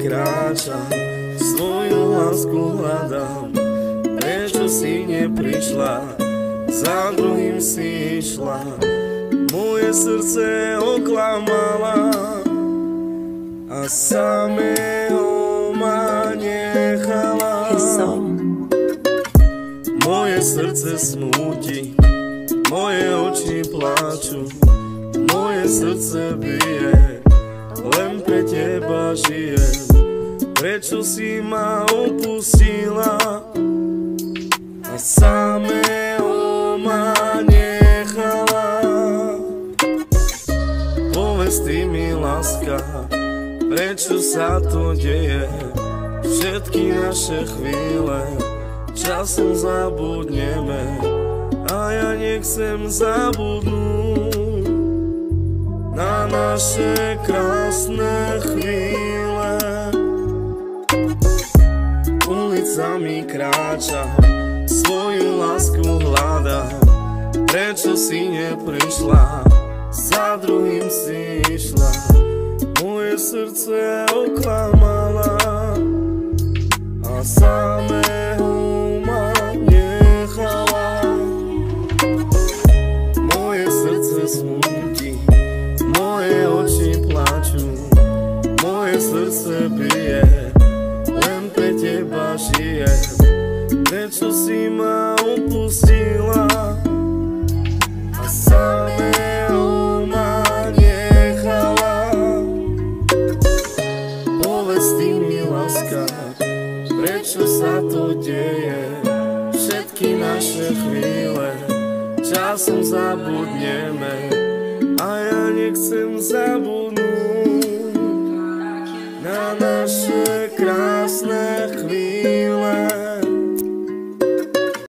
kráčam, svoju lásku hľadám. Prečo si neprišla, za druhým si išla, moje srdce oklamala a samého ma nechala. Moje srdce smúti, moje oči pláču, moje srdce bije, len pre teba žijem. Prečo si ma opustila a samého ma nechala? Povedz ty mi, láska, prečo sa to deje? Všetky naše chvíle časom zabudneme a ja nechcem zabudnúť na naše krásne chvíle. Ulicami kráčam, svoju lásku hľadám. Prečo si neprišla, za druhým si išla, moje srdce oklamala a samého ma nechala. Moje srdce smúti, moje oči plačú, moje srdce bije, len pre teba žijem. Prečo si ma opustila a samého ma nechala? Povedz ty mi, láska, prečo sa to deje? Všetky naše chvíle časom zabudneme a ja nechcem zabudnúť na naše